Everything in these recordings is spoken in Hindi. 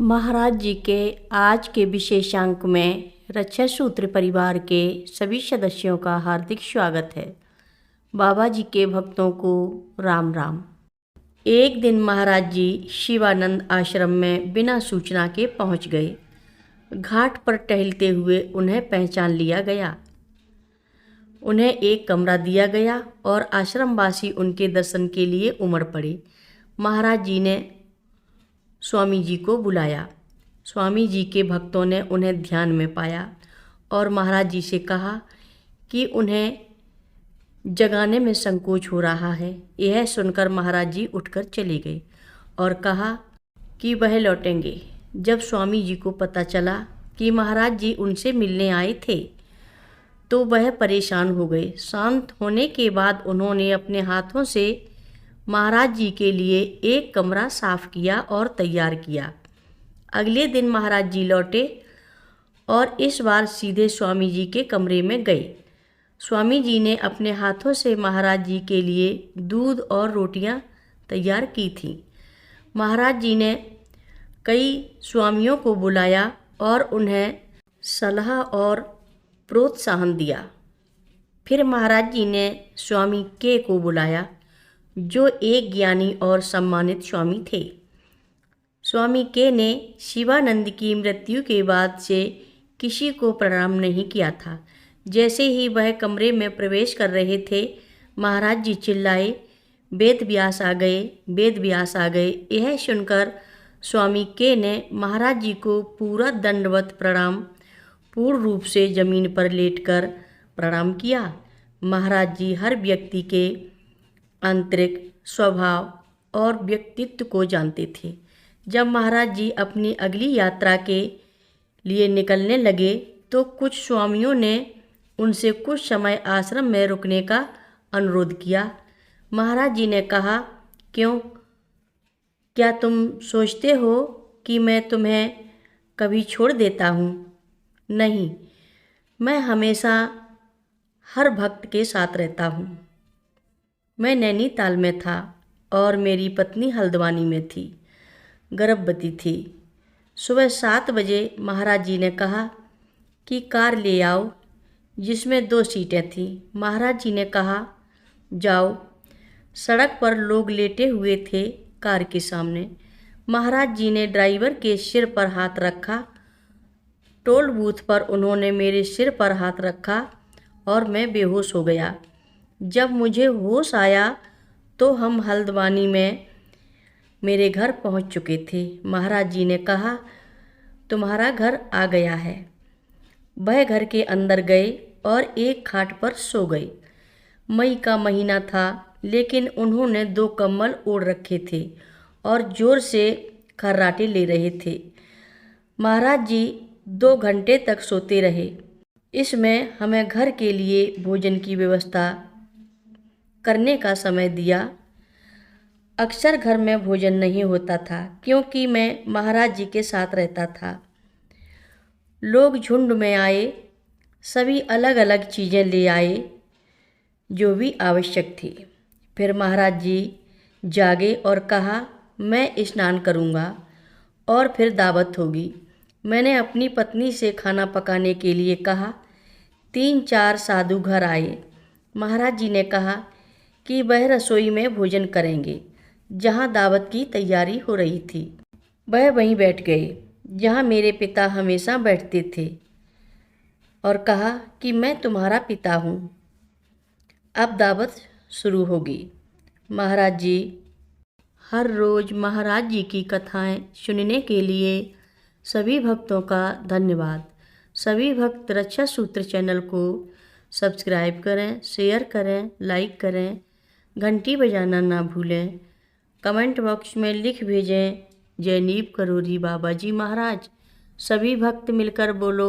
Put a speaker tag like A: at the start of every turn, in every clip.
A: महाराज जी के आज के विशेषांक में रक्षा सूत्र परिवार के सभी सदस्यों का हार्दिक स्वागत है। बाबा जी के भक्तों को राम राम। एक दिन महाराज जी शिवानंद आश्रम में बिना सूचना के पहुंच गए। घाट पर टहलते हुए उन्हें पहचान लिया गया। उन्हें एक कमरा दिया गया और आश्रमवासी उनके दर्शन के लिए उमड़ पड़े। महाराज जी ने स्वामी जी को बुलाया। स्वामी जी के भक्तों ने उन्हें ध्यान में पाया और महाराज जी से कहा कि उन्हें जगाने में संकोच हो रहा है। यह सुनकर महाराज जी उठकर चले गए और कहा कि वह लौटेंगे। जब स्वामी जी को पता चला कि महाराज जी उनसे मिलने आए थे तो वह परेशान हो गए। शांत होने के बाद उन्होंने अपने हाथों से महाराज जी के लिए एक कमरा साफ किया और तैयार किया। अगले दिन महाराज जी लौटे और इस बार सीधे स्वामी जी के कमरे में गए। स्वामी जी ने अपने हाथों से महाराज जी के लिए दूध और रोटियां तैयार की थीं। महाराज जी ने कई स्वामियों को बुलाया और उन्हें सलाह और प्रोत्साहन दिया। फिर महाराज जी ने स्वामी के को बुलाया, जो एक ज्ञानी और सम्मानित स्वामी थे। स्वामी के ने शिवानंद की मृत्यु के बाद से किसी को प्रणाम नहीं किया था। जैसे ही वह कमरे में प्रवेश कर रहे थे, महाराज जी चिल्लाए, वेद व्यास आ गए, वेद व्यास आ गए। यह सुनकर स्वामी के ने महाराज जी को पूरा दंडवत प्रणाम पूर्ण रूप से जमीन पर लेटकर प्रणाम किया। महाराज जी हर व्यक्ति के आंतरिक स्वभाव और व्यक्तित्व को जानते थे। जब महाराज जी अपनी अगली यात्रा के लिए निकलने लगे तो कुछ स्वामियों ने उनसे कुछ समय आश्रम में रुकने का अनुरोध किया। महाराज जी ने कहा, क्यों? क्या तुम सोचते हो कि मैं तुम्हें कभी छोड़ देता हूँ? नहीं, मैं हमेशा हर भक्त के साथ रहता हूँ। मैं नैनीताल में था और मेरी पत्नी हल्द्वानी में थी, गर्भवती थी। सुबह 7 बजे महाराज जी ने कहा कि कार ले आओ, जिसमें 2 सीटें थीं। महाराज जी ने कहा, जाओ। सड़क पर लोग लेटे हुए थे कार के सामने। महाराज जी ने ड्राइवर के सिर पर हाथ रखा। टोल बूथ पर उन्होंने मेरे सिर पर हाथ रखा और मैं बेहोश हो गया। जब मुझे होश आया तो हम हल्द्वानी में मेरे घर पहुंच चुके थे। महाराज जी ने कहा, तुम्हारा घर आ गया है। वह घर के अंदर गए और एक खाट पर सो गए। मई का महीना था, लेकिन उन्होंने 2 कंबल ओढ़ रखे थे और जोर से खर्राटे ले रहे थे। महाराज जी 2 घंटे तक सोते रहे। इसमें हमें घर के लिए भोजन की व्यवस्था करने का समय दिया। अक्सर घर में भोजन नहीं होता था क्योंकि मैं महाराज जी के साथ रहता था। लोग झुंड में आए, सभी अलग अलग चीज़ें ले आए जो भी आवश्यक थी। फिर महाराज जी जागे और कहा, मैं स्नान करूँगा और फिर दावत होगी। मैंने अपनी पत्नी से खाना पकाने के लिए कहा। 3-4 साधु घर आए। महाराज जी ने कहा कि वह रसोई में भोजन करेंगे जहाँ दावत की तैयारी हो रही थी। वह वहीं बैठ गए जहाँ मेरे पिता हमेशा बैठते थे और कहा कि मैं तुम्हारा पिता हूँ, अब दावत शुरू होगी। महाराज जी हर रोज़ महाराज जी की कथाएं सुनने के लिए सभी भक्तों का धन्यवाद। सभी भक्त रक्षा सूत्र चैनल को सब्सक्राइब करें, शेयर करें, लाइक करें, घंटी बजाना ना भूलें। कमेंट बॉक्स में लिख भेजें, जय नीव करोरी बाबा जी महाराज। सभी भक्त मिलकर बोलो,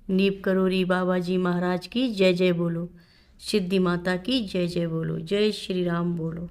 A: नीव करोरी बाबा जी महाराज की जय जय बोलो। सिद्धि माता की जय जय बोलो। जय श्री राम बोलो।